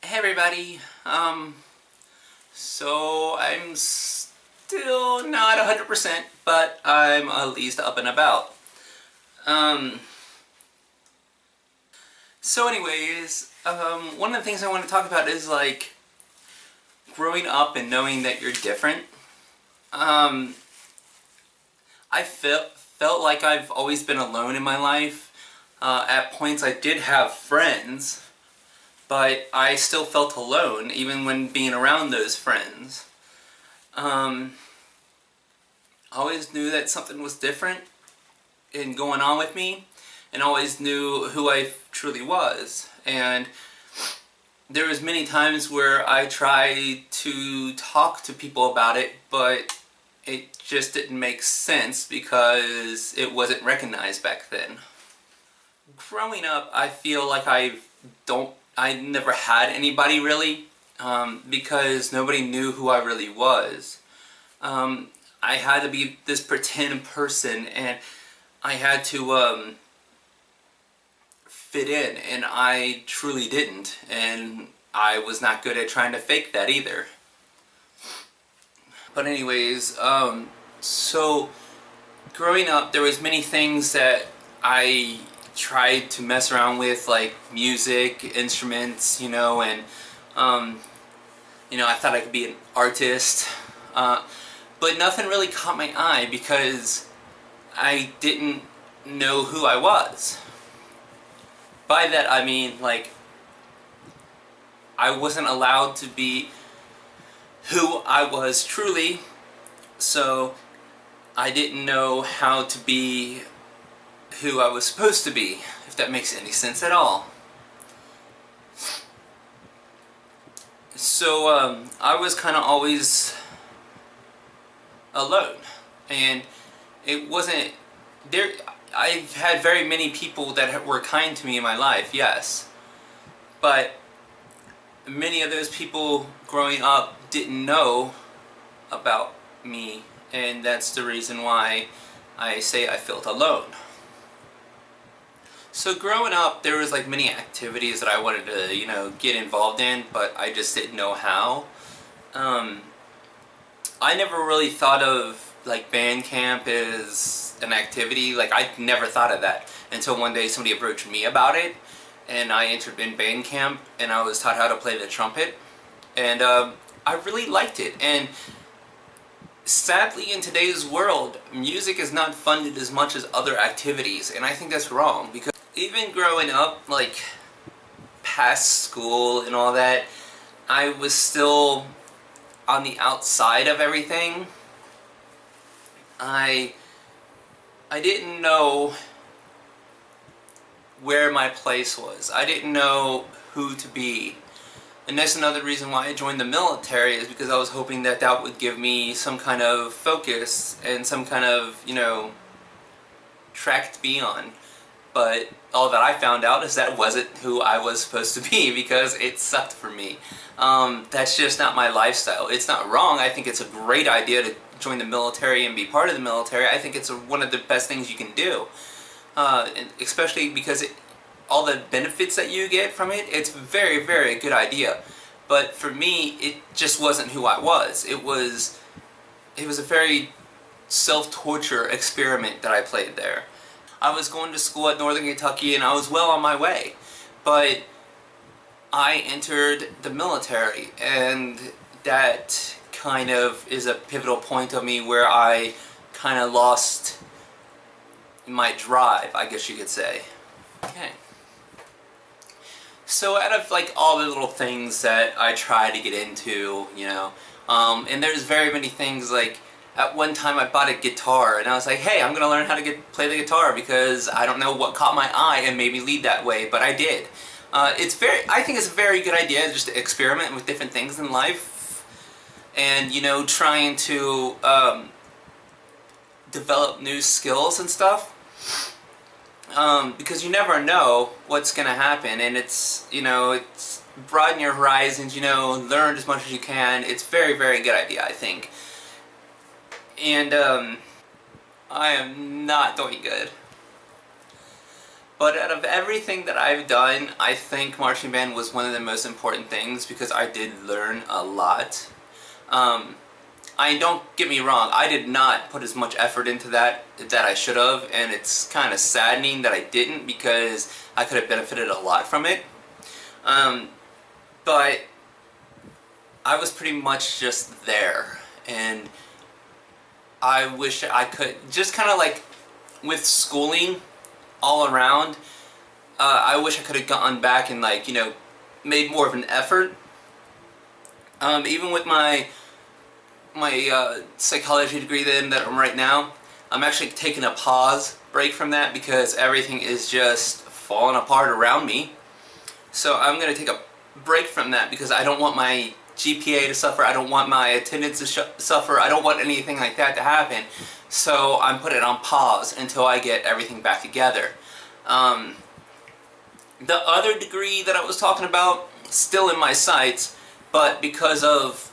Hey everybody, so I'm still not 100%, but I'm at least up and about. Um, one of the things I want to talk about is like growing up and knowing that you're different. Um, I felt like I've always been alone in my life. At points I did have friends, but I still felt alone even when being around those friends. I always knew that something was different in going on with me, and always knew who I truly was. And there was many times where I tried to talk to people about it, but it just didn't make sense because it wasn't recognized back then. Growing up, I feel like I never had anybody really, because nobody knew who I really was. I had to be this pretend person, and I had to fit in, and I truly didn't, and I was not good at trying to fake that either. But anyways, so growing up, there was many things that I tried to mess around with, like music, instruments, and I thought I could be an artist. But nothing really caught my eye because I didn't know who I was. By that I mean, like, I wasn't allowed to be who I was truly, so I didn't know how to be who I was supposed to be, if that makes any sense at all. So I was kind of always alone, and it wasn't there. I've had very many people that were kind to me in my life, yes, but many of those people growing up didn't know about me, and that's the reason why I say I felt alone. So growing up, there was like many activities that I wanted to, get involved in, but I just didn't know how. I never really thought of like band camp as an activity. Like, I never thought of that until one day somebody approached me about it, and I entered in band camp, and I was taught how to play the trumpet, and I really liked it. And sadly, in today's world, music is not funded as much as other activities, and I think that's wrong, because even growing up, like past school and all that, I was still on the outside of everything. I didn't know where my place was. I didn't know who to be. And that's another reason why I joined the military, is because I was hoping that that would give me some kind of focus and some kind of, track to be on. But all that I found out is that wasn't who I was supposed to be, because it sucked for me. That's just not my lifestyle. It's not wrong. I think it's a great idea to join the military and be part of the military. I think it's one of the best things you can do. And especially because all the benefits that you get from it, it's very, very good idea. But for me, it just wasn't who I was. It was a very self-torture experiment that I played there. I was going to school at Northern Kentucky, and I was well on my way. But I entered the military, and that kind of is a pivotal point of me where I kind of lost my drive, I guess you could say. Okay. So out of like all the little things that I try to get into, and there's very many things. Like, at one time I bought a guitar, and I was like, hey, I'm gonna learn how to play the guitar, because I don't know what caught my eye and made me lead that way, but I did. I think it's a very good idea just to experiment with different things in life, and trying to develop new skills and stuff. Because you never know what's gonna happen, and it's broaden your horizons, learn as much as you can. It's very, very good idea, I think. And I am not doing good. But out of everything that I've done, I think marching band was one of the most important things because I did learn a lot. Don't get me wrong, I did not put as much effort into that I should have, and it's kind of saddening that I didn't because I could have benefited a lot from it. But I was pretty much just there, and I wish I could, just kind of like with schooling all around, I wish I could have gone back and like, made more of an effort. Even with my psychology degree that I'm right now, I'm actually taking a break from that because everything is just falling apart around me. So I'm going to take a break from that because I don't want my GPA to suffer, I don't want my attendance to suffer, I don't want anything like that to happen. So I'm putting it on pause until I get everything back together. The other degree that I was talking about, still in my sights, but because of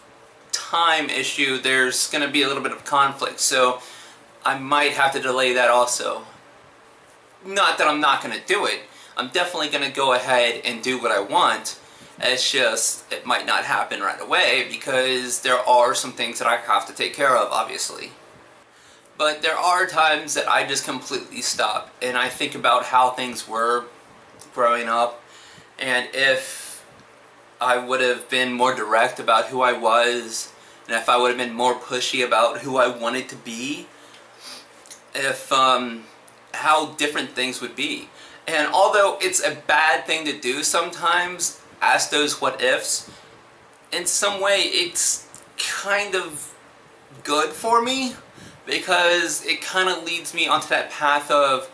time issue, there's going to be a little bit of conflict, so I might have to delay that also. Not that I'm not going to do it. I'm definitely going to go ahead and do what I want. It's just, it might not happen right away because there are some things that I have to take care of, obviously. But there are times that I just completely stop and I think about how things were growing up, and if I would have been more direct about who I was, and if I would have been more pushy about who I wanted to be, if how different things would be. And although it's a bad thing to do sometimes, ask those what ifs, in some way it's kind of good for me because it kind of leads me onto that path of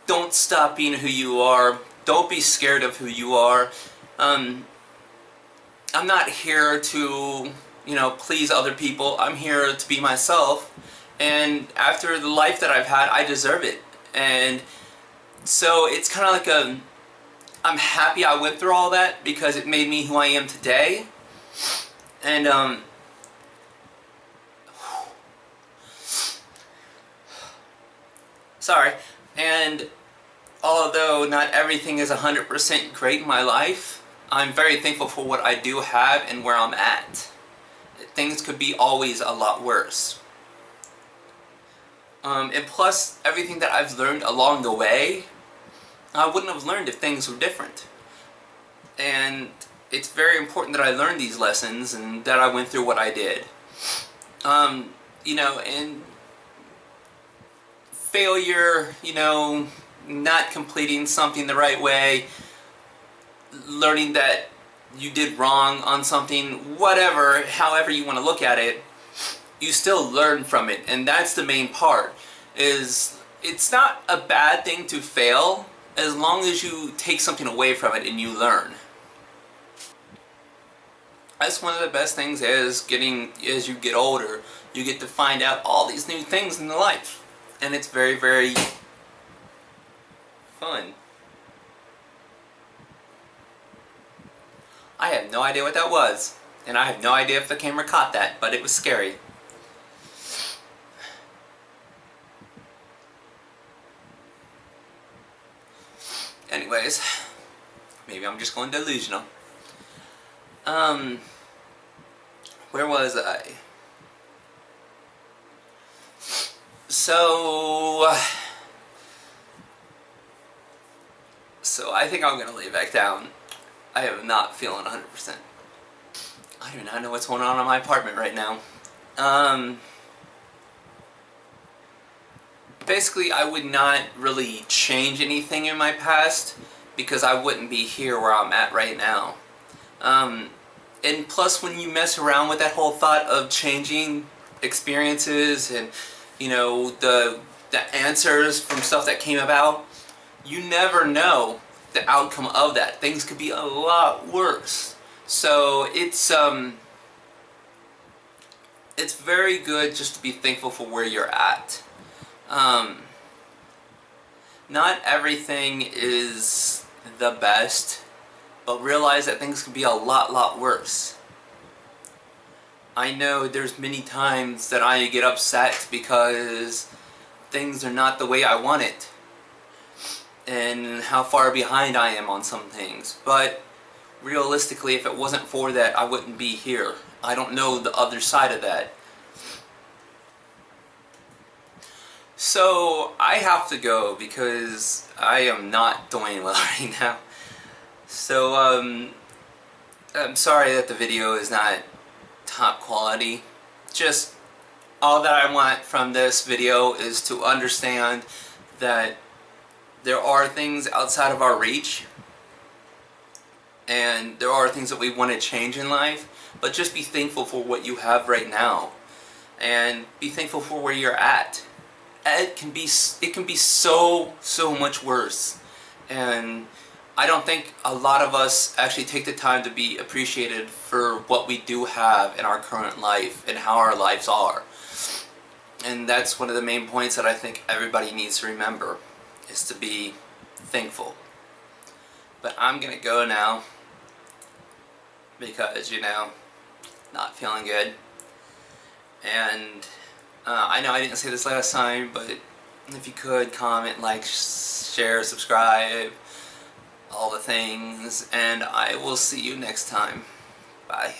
don't stop being who you are, don't be scared of who you are. I'm not here to, please other people. I'm here to be myself, and after the life that I've had, I deserve it. And so it's kind of like I'm happy I went through all that because it made me who I am today. And sorry. And although not everything is 100% great in my life, I'm very thankful for what I do have and where I'm at. Things could be always a lot worse. And plus, everything that I've learned along the way, I wouldn't have learned if things were different. And it's very important that I learned these lessons and that I went through what I did. And failure, not completing something the right way, learning that you did wrong on something, whatever, however you want to look at it, you still learn from it. And that's the main part, is it's not a bad thing to fail as long as you take something away from it and you learn. That's one of the best things as you get older, you get to find out all these new things in life. And it's very, very fun. I have no idea what that was. And I have no idea if the camera caught that, but it was scary. Anyways, maybe I'm just going delusional. Where was I? So I think I'm gonna lay back down. I am not feeling 100%. I do not know what's going on in my apartment right now. Basically, I would not really change anything in my past because I wouldn't be here where I'm at right now. And plus, when you mess around with that whole thought of changing experiences and, the answers from stuff that came about, you never know the outcome of that. Things could be a lot worse. So it's very good just to be thankful for where you're at. Not everything is the best, but realize that things can be a lot worse. I know there's many times that I get upset because things are not the way I want it. and how far behind I am on some things. But realistically, if it wasn't for that, I wouldn't be here. I don't know the other side of that. So I have to go because I am not doing well right now. So I'm sorry that the video is not top quality. Just all that I want from this video is to understand that there are things outside of our reach, and there are things that we want to change in life, but just be thankful for what you have right now, and be thankful for where you're at. It can be so much worse, and I don't think a lot of us actually take the time to be appreciated for what we do have in our current life and how our lives are. And that's one of the main points that I think everybody needs to remember, is to be thankful. But I'm gonna go now because, not feeling good. And I know I didn't say this last time, but if you could comment, like, share, subscribe, all the things, and I will see you next time. Bye.